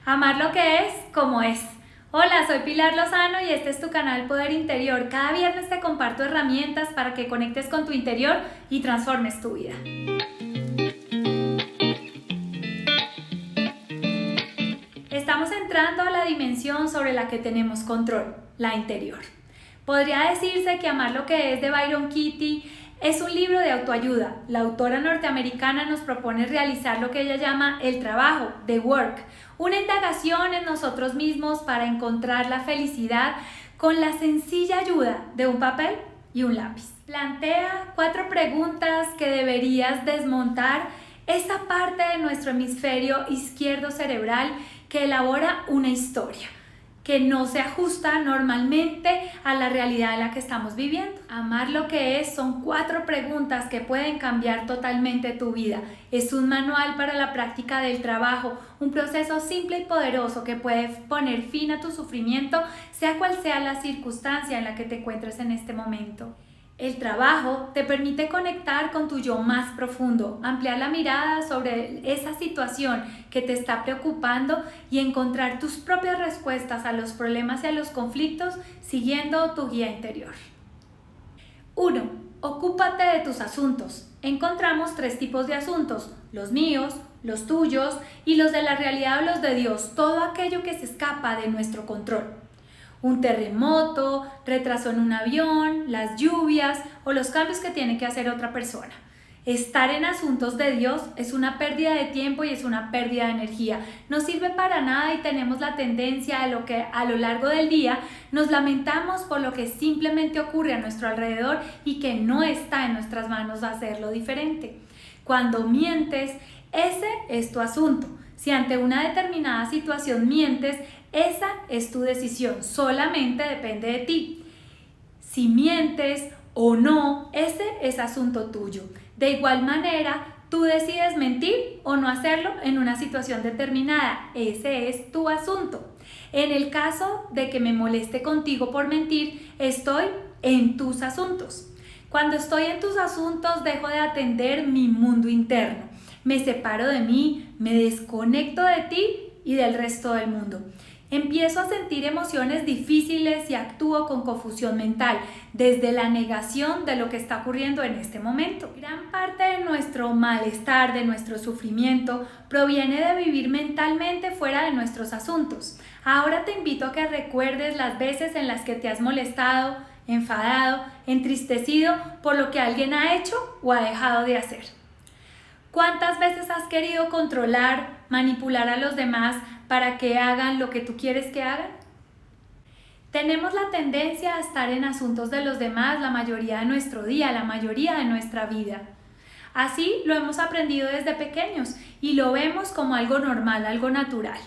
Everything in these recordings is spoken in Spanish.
Amar lo que es como es. Hola, soy Pilar Lozano y este es tu canal Poder Interior. Cada viernes te comparto herramientas para que conectes con tu interior y transformes tu vida. Estamos entrando a la dimensión sobre la que tenemos control, la interior. Podría decirse que Amar lo que es de Byron Katie es un libro de autoayuda. La autora norteamericana nos propone realizar lo que ella llama el trabajo, the work, una indagación en nosotros mismos para encontrar la felicidad con la sencilla ayuda de un papel y un lápiz. Plantea 4 preguntas que deberías desmontar esa parte de nuestro hemisferio izquierdo cerebral que elabora una historia que no se ajusta normalmente a la realidad en la que estamos viviendo. Amar lo que es son 4 preguntas que pueden cambiar totalmente tu vida. Es un manual para la práctica del trabajo, un proceso simple y poderoso que puede poner fin a tu sufrimiento, sea cual sea la circunstancia en la que te encuentres en este momento. El trabajo te permite conectar con tu yo más profundo, ampliar la mirada sobre esa situación que te está preocupando y encontrar tus propias respuestas a los problemas y a los conflictos siguiendo tu guía interior. 1. Ocúpate de tus asuntos. Encontramos 3 tipos de asuntos: los míos, los tuyos y los de la realidad o los de Dios, todo aquello que se escapa de nuestro control. Un terremoto, retraso en un avión, las lluvias o los cambios que tiene que hacer otra persona. Estar en asuntos de Dios es una pérdida de tiempo y es una pérdida de energía. No sirve para nada y tenemos la tendencia a lo que a lo largo del día nos lamentamos por lo que simplemente ocurre a nuestro alrededor y que no está en nuestras manos hacerlo diferente. Cuando mientes, ese es tu asunto. Si ante una determinada situación mientes, esa es tu decisión, solamente depende de ti. Si mientes o no, ese es asunto tuyo. De igual manera, tú decides mentir o no hacerlo en una situación determinada, ese es tu asunto. En el caso de que me moleste contigo por mentir, estoy en tus asuntos. Cuando estoy en tus asuntos, dejo de atender mi mundo interno. Me separo de mí, me desconecto de ti y del resto del mundo. Empiezo a sentir emociones difíciles y actúo con confusión mental, desde la negación de lo que está ocurriendo en este momento. Gran parte de nuestro malestar, de nuestro sufrimiento, proviene de vivir mentalmente fuera de nuestros asuntos. Ahora te invito a que recuerdes las veces en las que te has molestado, enfadado, entristecido por lo que alguien ha hecho o ha dejado de hacer. ¿Cuántas veces has querido controlar, manipular a los demás para que hagan lo que tú quieres que hagan? Tenemos la tendencia a estar en asuntos de los demás la mayoría de nuestro día, la mayoría de nuestra vida. Así lo hemos aprendido desde pequeños y lo vemos como algo normal, algo natural.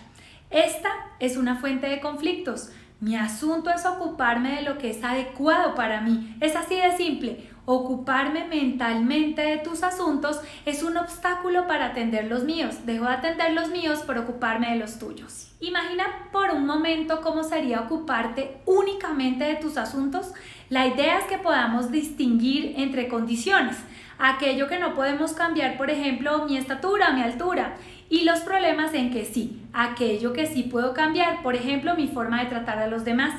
Esta es una fuente de conflictos. Mi asunto es ocuparme de lo que es adecuado para mí. Es así de simple. Ocuparme mentalmente de tus asuntos es un obstáculo para atender los míos. Dejo de atender los míos por ocuparme de los tuyos. Imagina por un momento cómo sería ocuparte únicamente de tus asuntos. La idea es que podamos distinguir entre condiciones. Aquello que no podemos cambiar, por ejemplo, mi estatura, mi altura, y los problemas en que sí, aquello que sí puedo cambiar, por ejemplo, mi forma de tratar a los demás.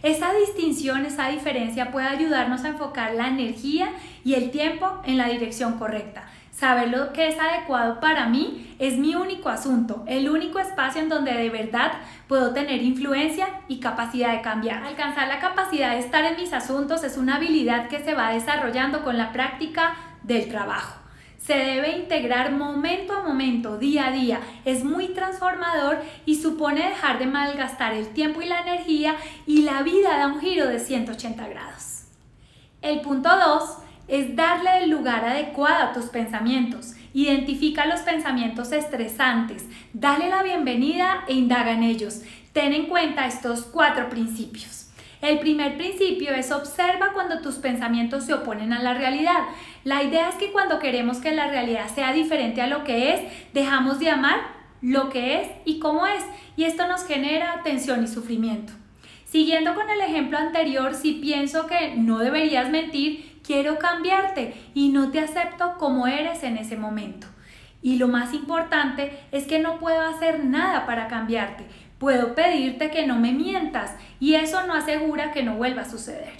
Esa distinción, esa diferencia puede ayudarnos a enfocar la energía y el tiempo en la dirección correcta. Saber lo que es adecuado para mí es mi único asunto, el único espacio en donde de verdad puedo tener influencia y capacidad de cambiar. Alcanzar la capacidad de estar en mis asuntos es una habilidad que se va desarrollando con la práctica del trabajo. Se debe integrar momento a momento, día a día. Es muy transformador y supone dejar de malgastar el tiempo y la energía y la vida da un giro de 180 grados. El punto 2 es darle el lugar adecuado a tus pensamientos. Identifica los pensamientos estresantes, dale la bienvenida e indaga en ellos. Ten en cuenta estos 4 principios. El primer principio es observa cuando tus pensamientos se oponen a la realidad. La idea es que cuando queremos que la realidad sea diferente a lo que es, dejamos de amar lo que es y cómo es, y esto nos genera tensión y sufrimiento. Siguiendo con el ejemplo anterior, si pienso que no deberías mentir, quiero cambiarte y no te acepto como eres en ese momento. Y lo más importante es que no puedo hacer nada para cambiarte. Puedo pedirte que no me mientas y eso no asegura que no vuelva a suceder.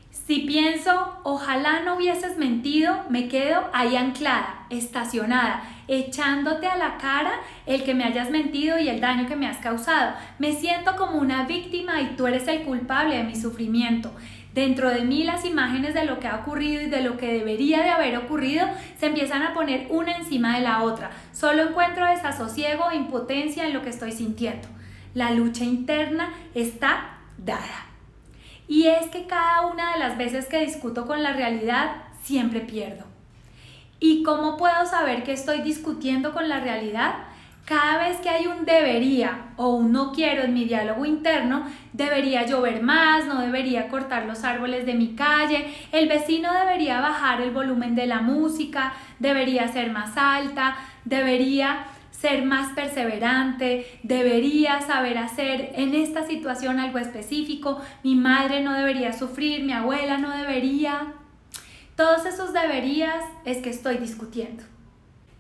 Si pienso, ojalá no hubieses mentido, me quedo ahí anclada, estacionada, echándote a la cara el que me hayas mentido y el daño que me has causado. Me siento como una víctima y tú eres el culpable de mi sufrimiento. Dentro de mí las imágenes de lo que ha ocurrido y de lo que debería de haber ocurrido se empiezan a poner una encima de la otra. Solo encuentro desasosiego e impotencia en lo que estoy sintiendo. La lucha interna está dada. Y es que cada una de las veces que discuto con la realidad, siempre pierdo. ¿Y cómo puedo saber que estoy discutiendo con la realidad? Cada vez que hay un debería o un no quiero en mi diálogo interno, debería llover más, no debería cortar los árboles de mi calle, el vecino debería bajar el volumen de la música, debería ser más alta, debería ser más perseverante, debería saber hacer en esta situación algo específico, mi madre no debería sufrir, mi abuela no debería. Todos esos deberías es que estoy discutiendo.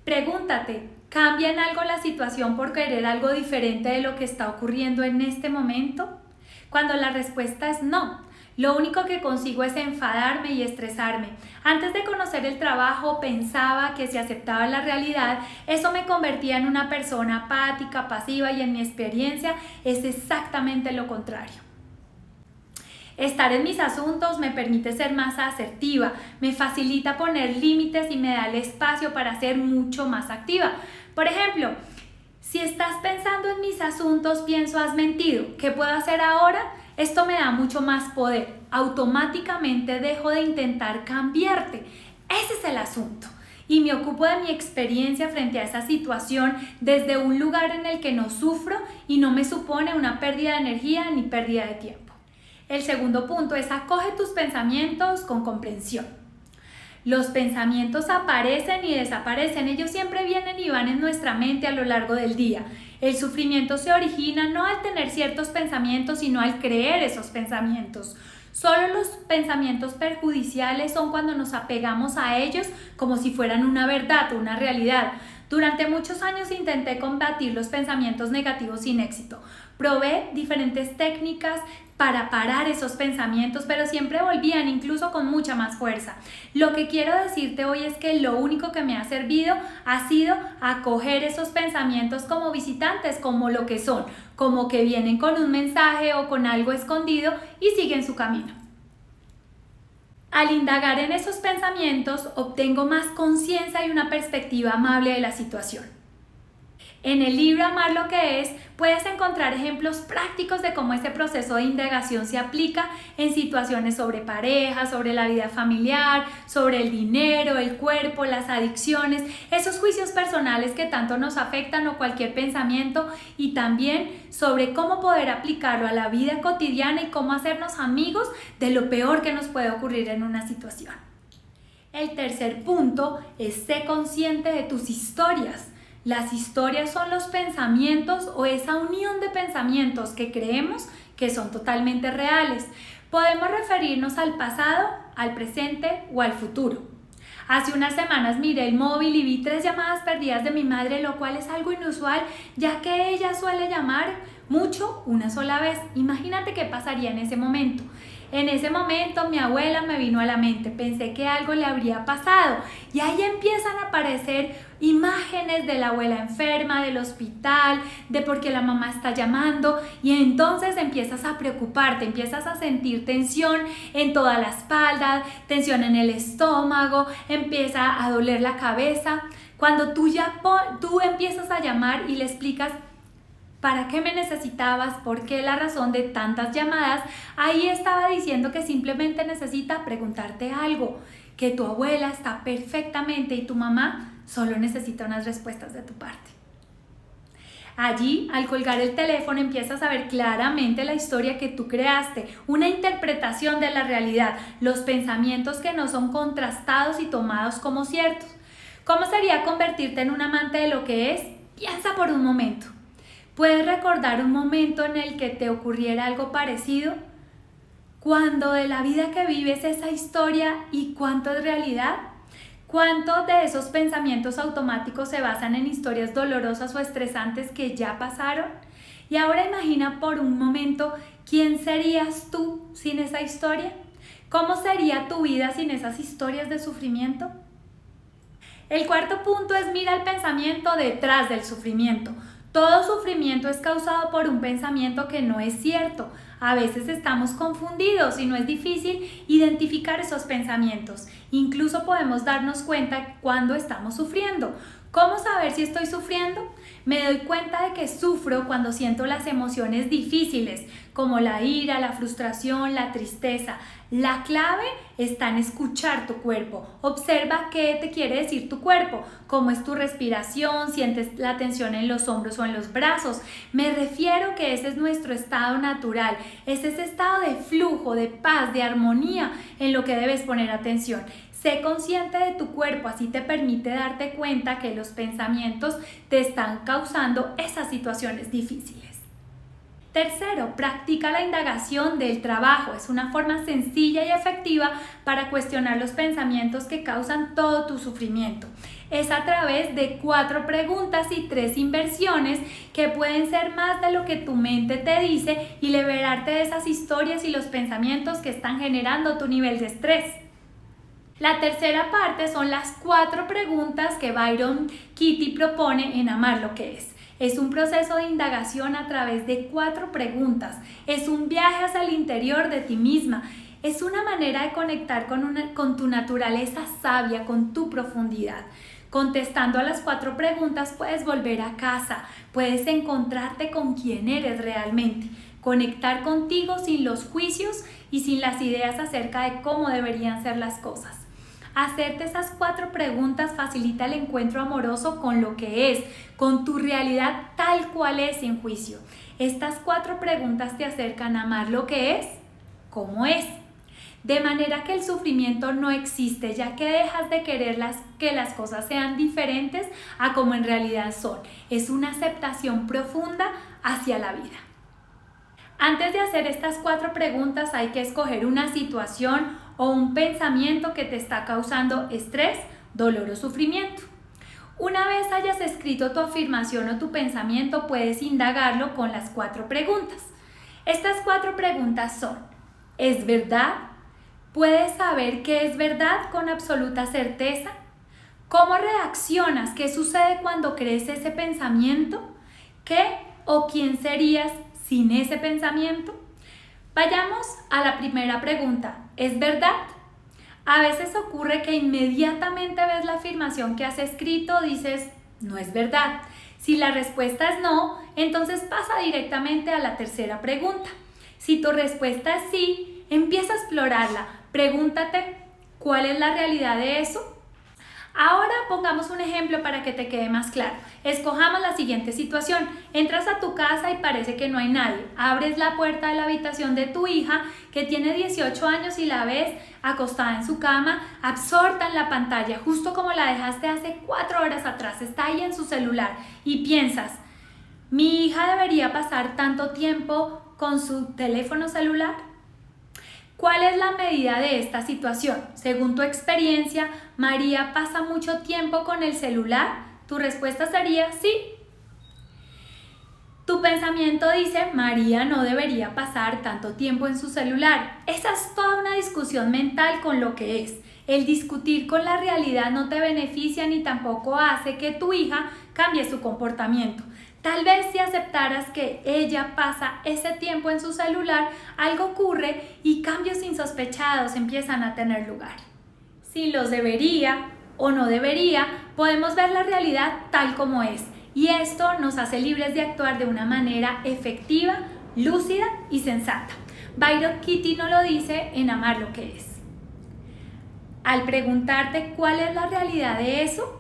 Pregúntate, ¿cambia en algo la situación por querer algo diferente de lo que está ocurriendo en este momento? Cuando la respuesta es no, lo único que consigo es enfadarme y estresarme. Antes de conocer el trabajo pensaba que si aceptaba la realidad, eso me convertía en una persona apática, pasiva y en mi experiencia es exactamente lo contrario. Estar en mis asuntos me permite ser más asertiva, me facilita poner límites y me da el espacio para ser mucho más activa. Por ejemplo, si estás pensando en mis asuntos, pienso has mentido. ¿Qué puedo hacer ahora? Esto me da mucho más poder. Automáticamente dejo de intentar cambiarte. Ese es el asunto. Y me ocupo de mi experiencia frente a esa situación desde un lugar en el que no sufro y no me supone una pérdida de energía ni pérdida de tiempo. El segundo punto es acoge tus pensamientos con comprensión. Los pensamientos aparecen y desaparecen, ellos siempre vienen y van en nuestra mente a lo largo del día. El sufrimiento se origina no al tener ciertos pensamientos, sino al creer esos pensamientos. Solo los pensamientos perjudiciales son cuando nos apegamos a ellos como si fueran una verdad o una realidad. Durante muchos años intenté combatir los pensamientos negativos sin éxito. Probé diferentes técnicas para parar esos pensamientos, pero siempre volvían, incluso con mucha más fuerza. Lo que quiero decirte hoy es que lo único que me ha servido ha sido acoger esos pensamientos como visitantes, como lo que son, como que vienen con un mensaje o con algo escondido y siguen su camino. Al indagar en esos pensamientos, obtengo más conciencia y una perspectiva amable de la situación. En el libro Amar lo que es, puedes encontrar ejemplos prácticos de cómo ese proceso de indagación se aplica en situaciones sobre pareja, sobre la vida familiar, sobre el dinero, el cuerpo, las adicciones, esos juicios personales que tanto nos afectan o cualquier pensamiento, y también sobre cómo poder aplicarlo a la vida cotidiana y cómo hacernos amigos de lo peor que nos puede ocurrir en una situación. El tercer punto es ser consciente de tus historias. Las historias son los pensamientos o esa unión de pensamientos que creemos que son totalmente reales. Podemos referirnos al pasado, al presente o al futuro. Hace unas semanas miré el móvil y vi 3 llamadas perdidas de mi madre, lo cual es algo inusual, ya que ella suele llamar mucho una sola vez. Imagínate qué pasaría en ese momento. En ese momento mi abuela me vino a la mente, pensé que algo le habría pasado y ahí empiezan a aparecer imágenes de la abuela enferma, del hospital, de por qué la mamá está llamando, y entonces empiezas a preocuparte, empiezas a sentir tensión en toda la espalda, tensión en el estómago, empieza a doler la cabeza. Cuando tú empiezas a llamar y le explicas ¿para qué me necesitabas? ¿Por qué la razón de tantas llamadas? Ahí estaba diciendo que simplemente necesita preguntarte algo, que tu abuela está perfectamente y tu mamá solo necesita unas respuestas de tu parte. Allí, al colgar el teléfono, empiezas a ver claramente la historia que tú creaste, una interpretación de la realidad, los pensamientos que no son contrastados y tomados como ciertos. ¿Cómo sería convertirte en un amante de lo que es? Piensa por un momento. ¿Puedes recordar un momento en el que te ocurriera algo parecido? ¿Cuándo de la vida que vives esa historia y cuánto es realidad? ¿Cuántos de esos pensamientos automáticos se basan en historias dolorosas o estresantes que ya pasaron? Y ahora imagina por un momento quién serías tú sin esa historia. ¿Cómo sería tu vida sin esas historias de sufrimiento? El cuarto punto es mira el pensamiento detrás del sufrimiento. Todo sufrimiento es causado por un pensamiento que no es cierto. A veces estamos confundidos y no es difícil identificar esos pensamientos. Incluso podemos darnos cuenta cuando estamos sufriendo. ¿Cómo saber si estoy sufriendo? Me doy cuenta de que sufro cuando siento las emociones difíciles, como la ira, la frustración, la tristeza. La clave está en escuchar tu cuerpo. Observa qué te quiere decir tu cuerpo, cómo es tu respiración, sientes la tensión en los hombros o en los brazos. Me refiero que ese es nuestro estado natural, es ese estado de flujo, de paz, de armonía en lo que debes poner atención. Sé consciente de tu cuerpo, así te permite darte cuenta que los pensamientos te están causando esas situaciones difíciles. Tercero, practica la indagación del trabajo. Es una forma sencilla y efectiva para cuestionar los pensamientos que causan todo tu sufrimiento. Es a través de 4 preguntas y 3 inversiones que pueden ser más de lo que tu mente te dice y liberarte de esas historias y los pensamientos que están generando tu nivel de estrés. La tercera parte son las 4 preguntas que Byron Katie propone en Amar lo que es. Es un proceso de indagación a través de 4 preguntas. Es un viaje hacia el interior de ti misma. Es una manera de conectar con tu naturaleza sabia, con tu profundidad. Contestando a las 4 preguntas puedes volver a casa, puedes encontrarte con quién eres realmente, conectar contigo sin los juicios y sin las ideas acerca de cómo deberían ser las cosas. Hacerte esas 4 preguntas facilita el encuentro amoroso con lo que es, con tu realidad tal cual es sin juicio. Estas 4 preguntas te acercan a amar lo que es, como es. De manera que el sufrimiento no existe, ya que dejas de querer que las cosas sean diferentes a como en realidad son. Es una aceptación profunda hacia la vida. Antes de hacer estas 4 preguntas hay que escoger una situación o un pensamiento que te está causando estrés, dolor o sufrimiento. Una vez hayas escrito tu afirmación o tu pensamiento, puedes indagarlo con las 4 preguntas. Estas 4 preguntas son: ¿es verdad? ¿Puedes saber qué es verdad con absoluta certeza? ¿Cómo reaccionas? ¿Qué sucede cuando crees ese pensamiento? ¿Qué o quién serías sin ese pensamiento? Vayamos a la primera pregunta. ¿Es verdad? A veces ocurre que inmediatamente ves la afirmación que has escrito, dices, no es verdad. Si la respuesta es no, entonces pasa directamente a la tercera pregunta. Si tu respuesta es sí, empieza a explorarla. Pregúntate, ¿cuál es la realidad de eso? Ahora pongamos un ejemplo para que te quede más claro. Escojamos la siguiente situación. Entras a tu casa y parece que no hay nadie. Abres la puerta de la habitación de tu hija, que tiene 18 años, y la ves acostada en su cama, absorta en la pantalla, justo como la dejaste hace 4 horas atrás. Está ahí en su celular y piensas, ¿mi hija debería pasar tanto tiempo con su teléfono celular? ¿Cuál es la medida de esta situación? Según tu experiencia, ¿María pasa mucho tiempo con el celular? Tu respuesta sería sí. Tu pensamiento dice, María no debería pasar tanto tiempo en su celular. Esa es toda una discusión mental con lo que es. El discutir con la realidad no te beneficia ni tampoco hace que tu hija cambie su comportamiento. Tal vez si aceptaras que ella pasa ese tiempo en su celular, algo ocurre y cambios insospechados empiezan a tener lugar. Sin los debería o no debería, podemos ver la realidad tal como es, y esto nos hace libres de actuar de una manera efectiva, lúcida y sensata. Byron Katie nos lo dice en Amar lo que es. Al preguntarte cuál es la realidad de eso,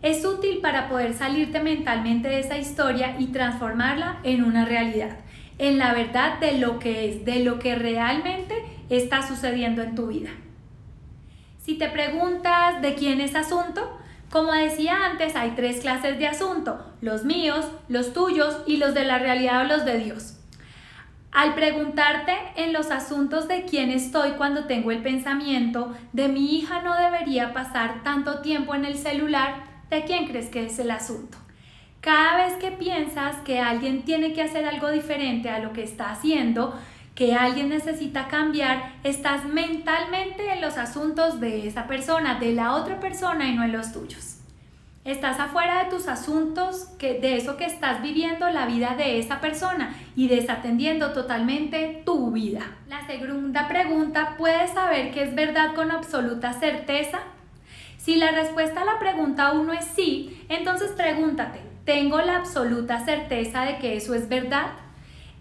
es útil para poder salirte mentalmente de esa historia y transformarla en una realidad, en la verdad de lo que es, de lo que realmente está sucediendo en tu vida. Si te preguntas de quién es asunto, como decía antes, hay 3 clases de asunto: los míos, los tuyos y los de la realidad o los de Dios. Al preguntarte en los asuntos de quién estoy cuando tengo el pensamiento de mi hija no debería pasar tanto tiempo en el celular, ¿de quién crees que es el asunto? Cada vez que piensas que alguien tiene que hacer algo diferente a lo que está haciendo, que alguien necesita cambiar, estás mentalmente en los asuntos de esa persona, de la otra persona y no en los tuyos. Estás afuera de tus asuntos, de eso que estás viviendo la vida de esa persona y desatendiendo totalmente tu vida. La segunda pregunta, ¿puedes saber que es verdad con absoluta certeza? Si la respuesta a la pregunta 1 es sí, entonces pregúntate, ¿tengo la absoluta certeza de que eso es verdad?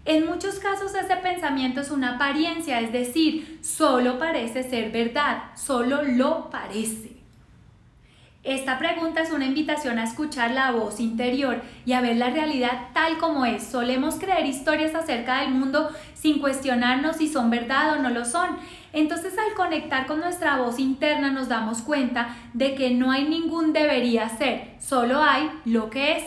En muchos casos ese pensamiento es una apariencia, es decir, solo parece ser verdad, solo lo parece. Esta pregunta es una invitación a escuchar la voz interior y a ver la realidad tal como es. Solemos creer historias acerca del mundo sin cuestionarnos si son verdad o no lo son. Entonces, al conectar con nuestra voz interna nos damos cuenta de que no hay ningún debería ser, solo hay lo que es.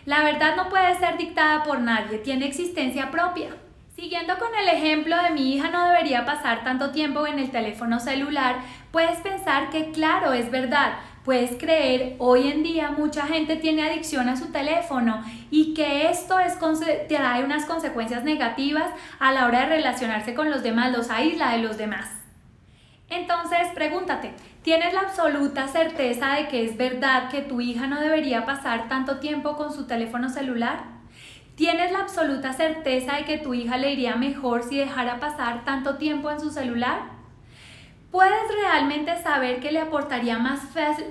La verdad no puede ser dictada por nadie, tiene existencia propia. Siguiendo con el ejemplo de mi hija no debería pasar tanto tiempo en el teléfono celular, puedes pensar que claro, es verdad. Puedes creer, hoy en día mucha gente tiene adicción a su teléfono y que esto trae unas consecuencias negativas a la hora de relacionarse con los demás, los aísla de los demás. Entonces, pregúntate, ¿tienes la absoluta certeza de que es verdad que tu hija no debería pasar tanto tiempo con su teléfono celular? ¿Tienes la absoluta certeza de que tu hija le iría mejor si dejara pasar tanto tiempo en su celular? ¿Puedes realmente saber que le aportaría más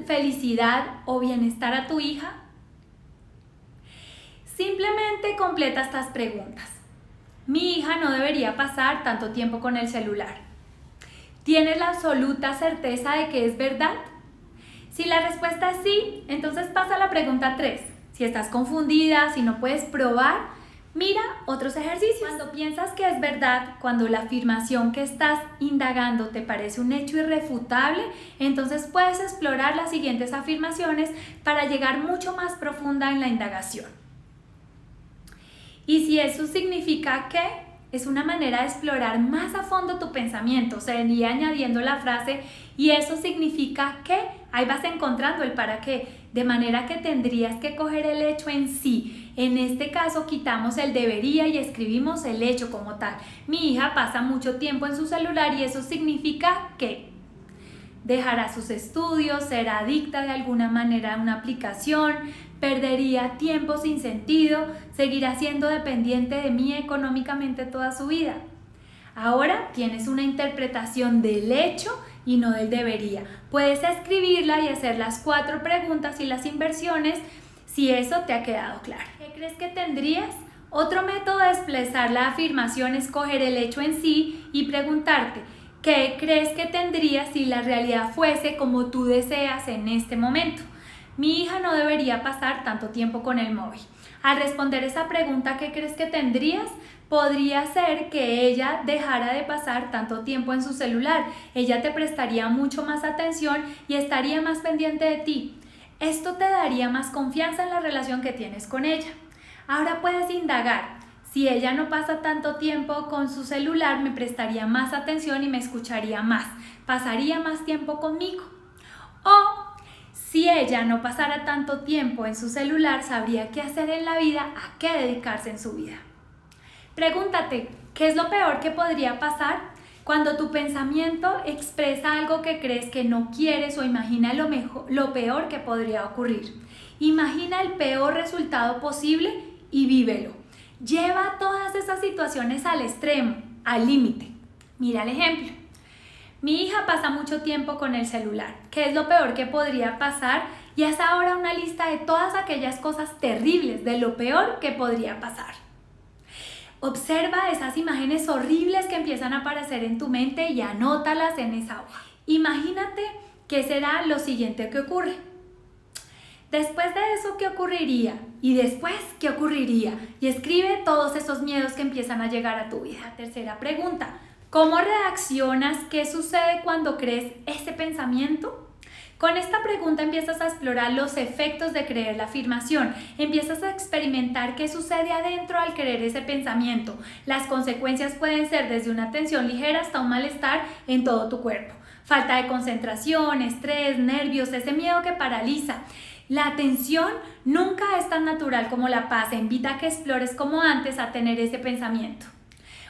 felicidad o bienestar a tu hija? Simplemente completa estas preguntas. Mi hija no debería pasar tanto tiempo con el celular. ¿Tienes la absoluta certeza de que es verdad? Si la respuesta es sí, entonces pasa a la pregunta 3. Si estás confundida, si no puedes probar, mira otros ejercicios. Cuando piensas que es verdad, cuando la afirmación que estás indagando te parece un hecho irrefutable, entonces puedes explorar las siguientes afirmaciones para llegar mucho más profunda en la indagación. Y si eso significa que es una manera de explorar más a fondo tu pensamiento, sería añadiendo la frase y eso significa que, ahí vas encontrando el para qué, de manera que tendrías que coger el hecho en sí. En este caso quitamos el debería y escribimos el hecho como tal. Mi hija pasa mucho tiempo en su celular y eso significa que dejará sus estudios, será adicta de alguna manera a una aplicación, perdería tiempo sin sentido, seguirá siendo dependiente de mí económicamente toda su vida. Ahora tienes una interpretación del hecho y no del debería. Puedes escribirla y hacer las 4 preguntas y las inversiones si eso te ha quedado claro. ¿Qué crees que tendrías? Otro método de expresar la afirmación es coger el hecho en sí y preguntarte ¿qué crees que tendrías si la realidad fuese como tú deseas en este momento? Mi hija no debería pasar tanto tiempo con el móvil. Al responder esa pregunta, ¿qué crees que tendrías? Podría ser que ella dejara de pasar tanto tiempo en su celular. Ella te prestaría mucho más atención y estaría más pendiente de ti. Esto te daría más confianza en la relación que tienes con ella. Ahora puedes indagar. Si ella no pasa tanto tiempo con su celular, me prestaría más atención y me escucharía más. Pasaría más tiempo conmigo. O si ella no pasara tanto tiempo en su celular, sabría qué hacer en la vida, a qué dedicarse en su vida. Pregúntate, ¿qué es lo peor que podría pasar? Cuando tu pensamiento expresa algo que crees que no quieres o imagina lo peor que podría ocurrir. Imagina el peor resultado posible y vívelo. Lleva todas esas situaciones al extremo, al límite. Mira el ejemplo. Mi hija pasa mucho tiempo con el celular. ¿Qué es lo peor que podría pasar? Y haz ahora una lista de todas aquellas cosas terribles, de lo peor que podría pasar. Observa esas imágenes horribles que empiezan a aparecer en tu mente y anótalas en esa hoja. Imagínate qué será lo siguiente que ocurre. Después de eso, ¿qué ocurriría? Y después, ¿qué ocurriría? Y escribe todos esos miedos que empiezan a llegar a tu vida. Tercera pregunta. ¿Cómo reaccionas? ¿Qué sucede cuando crees ese pensamiento? Con esta pregunta empiezas a explorar los efectos de creer la afirmación, empiezas a experimentar qué sucede adentro al creer ese pensamiento. Las consecuencias pueden ser desde una tensión ligera hasta un malestar en todo tu cuerpo. Falta de concentración, estrés, nervios, ese miedo que paraliza. La tensión nunca es tan natural como la paz, invita a que explores como antes a tener ese pensamiento.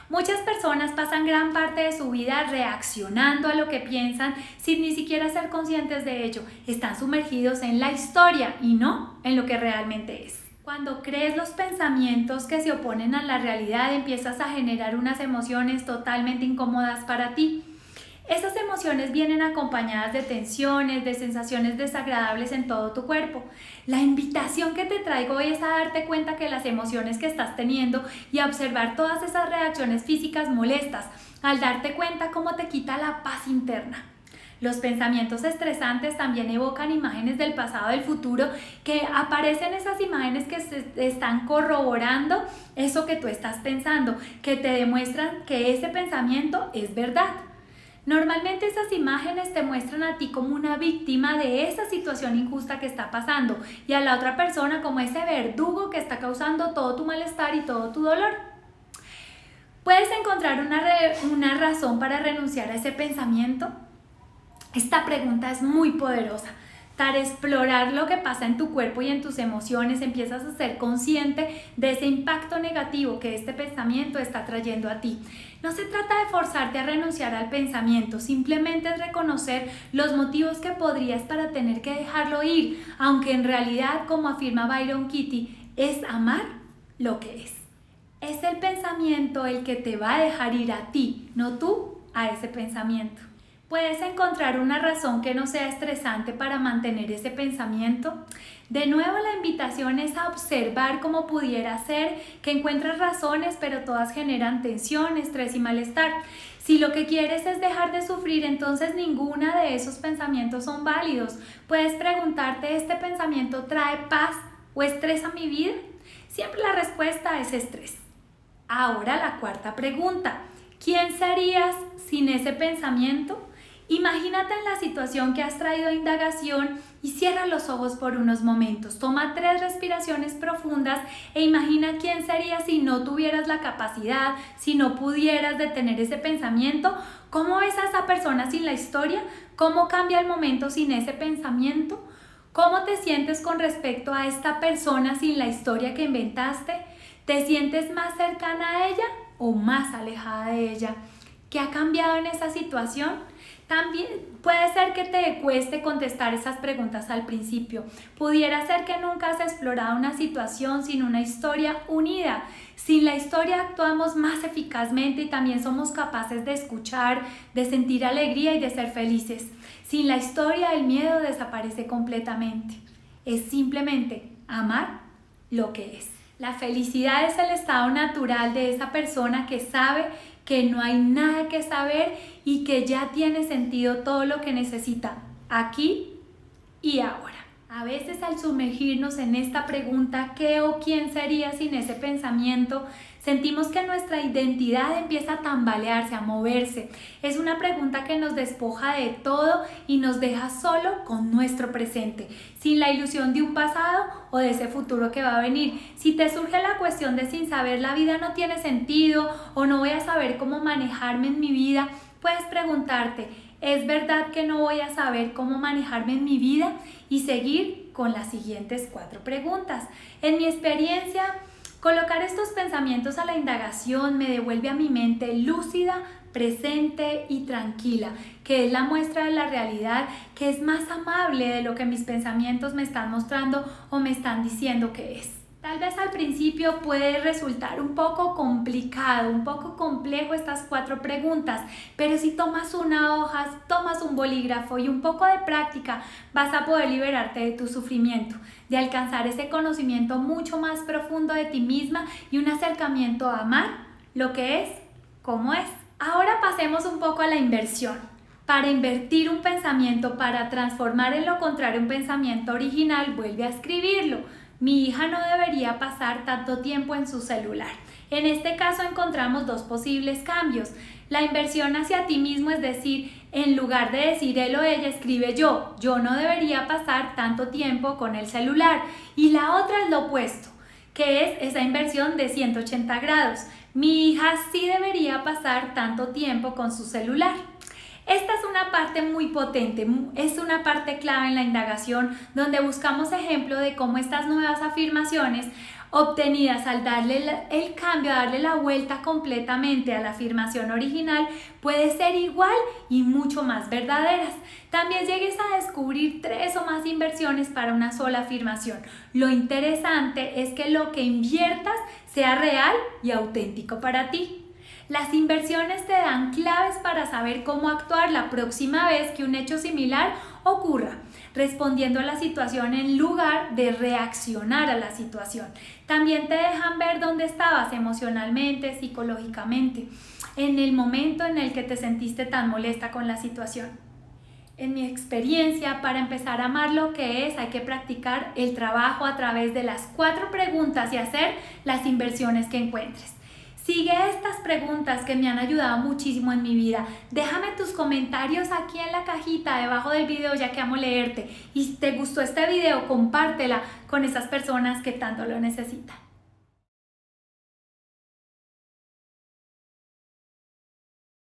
Muchas personas pasan gran parte de su vida reaccionando a lo que piensan sin ni siquiera ser conscientes de ello. Están sumergidos en la historia y no en lo que realmente es. Cuando crees los pensamientos que se oponen a la realidad, empiezas a generar unas emociones totalmente incómodas para ti. Esas emociones vienen acompañadas de tensiones, de sensaciones desagradables en todo tu cuerpo. La invitación que te traigo hoy es a darte cuenta que las emociones que estás teniendo y a observar todas esas reacciones físicas molestas, al darte cuenta cómo te quita la paz interna. Los pensamientos estresantes también evocan imágenes del pasado, del futuro, que aparecen esas imágenes que se están corroborando eso que tú estás pensando, que te demuestran que ese pensamiento es verdad. Normalmente esas imágenes te muestran a ti como una víctima de esa situación injusta que está pasando y a la otra persona como ese verdugo que está causando todo tu malestar y todo tu dolor. ¿Puedes encontrar una razón para renunciar a ese pensamiento? Esta pregunta es muy poderosa. Para explorar lo que pasa en tu cuerpo y en tus emociones, empiezas a ser consciente de ese impacto negativo que este pensamiento está trayendo a ti. No se trata de forzarte a renunciar al pensamiento, simplemente es reconocer los motivos que podrías para tener que dejarlo ir, aunque en realidad, como afirma Byron Katie, es amar lo que es. Es el pensamiento el que te va a dejar ir a ti, no tú a ese pensamiento. ¿Puedes encontrar una razón que no sea estresante para mantener ese pensamiento? De nuevo, la invitación es a observar cómo pudiera ser que encuentres razones, pero todas generan tensión, estrés y malestar. Si lo que quieres es dejar de sufrir, entonces ninguna de esos pensamientos son válidos. Puedes preguntarte, ¿este pensamiento trae paz o estrés a mi vida? Siempre la respuesta es estrés. Ahora la cuarta pregunta. ¿Quién serías sin ese pensamiento? Imagínate en la situación que has traído a indagación y cierra los ojos por unos momentos. Toma 3 respiraciones profundas e imagina quién serías si no tuvieras la capacidad, si no pudieras detener ese pensamiento. ¿Cómo ves a esa persona sin la historia? ¿Cómo cambia el momento sin ese pensamiento? ¿Cómo te sientes con respecto a esta persona sin la historia que inventaste? ¿Te sientes más cercana a ella o más alejada de ella? ¿Qué ha cambiado en esa situación? También puede ser que te cueste contestar esas preguntas al principio. Pudiera ser que nunca has explorado una situación sin una historia unida. Sin la historia actuamos más eficazmente y también somos capaces de escuchar, de sentir alegría y de ser felices. Sin la historia el miedo desaparece completamente. Es simplemente amar lo que es. La felicidad es el estado natural de esa persona que sabe que no hay nada que saber y que ya tiene sentido todo lo que necesita aquí y ahora. A veces al sumergirnos en esta pregunta, ¿qué o quién sería sin ese pensamiento?, sentimos que nuestra identidad empieza a tambalearse, a moverse. Es una pregunta que nos despoja de todo y nos deja solo con nuestro presente, sin la ilusión de un pasado o de ese futuro que va a venir. Si te surge la cuestión de sin saber la vida no tiene sentido o no voy a saber cómo manejarme en mi vida, puedes preguntarte, ¿es verdad que no voy a saber cómo manejarme en mi vida? Y seguir con las siguientes 4 preguntas. En mi experiencia, colocar estos pensamientos a la indagación me devuelve a mi mente lúcida, presente y tranquila, que es la muestra de la realidad, que es más amable de lo que mis pensamientos me están mostrando o me están diciendo que es. Tal vez al principio puede resultar un poco complicado, un poco complejo estas 4 preguntas, pero si tomas una hoja, tomas un bolígrafo y un poco de práctica, vas a poder liberarte de tu sufrimiento, de alcanzar ese conocimiento mucho más profundo de ti misma y un acercamiento a amar lo que es, como es. Ahora pasemos un poco a la inversión. Para invertir un pensamiento, para transformar en lo contrario un pensamiento original, vuelve a escribirlo. Mi hija no debería pasar tanto tiempo en su celular. En este caso encontramos dos posibles cambios. La inversión hacia ti mismo, es decir, en lugar de decir él o ella, escribe yo no debería pasar tanto tiempo con el celular. Y la otra es lo opuesto, que es esa inversión de 180 grados. Mi hija sí debería pasar tanto tiempo con su celular. Esta es una parte muy potente, es una parte clave en la indagación donde buscamos ejemplo de cómo estas nuevas afirmaciones obtenidas al darle el cambio, a darle la vuelta completamente a la afirmación original, puede ser igual y mucho más verdaderas. También llegues a descubrir 3 o más inversiones para una sola afirmación. Lo interesante es que lo que inviertas sea real y auténtico para ti. Las inversiones te dan claves para saber cómo actuar la próxima vez que un hecho similar ocurra, respondiendo a la situación en lugar de reaccionar a la situación. También te dejan ver dónde estabas emocionalmente, psicológicamente, en el momento en el que te sentiste tan molesta con la situación. En mi experiencia, para empezar a amar lo que es, hay que practicar el trabajo a través de las 4 preguntas y hacer las inversiones que encuentres. Sigue estas preguntas que me han ayudado muchísimo en mi vida. Déjame tus comentarios aquí en la cajita debajo del video, ya que amo leerte. Y si te gustó este video, compártela con esas personas que tanto lo necesitan.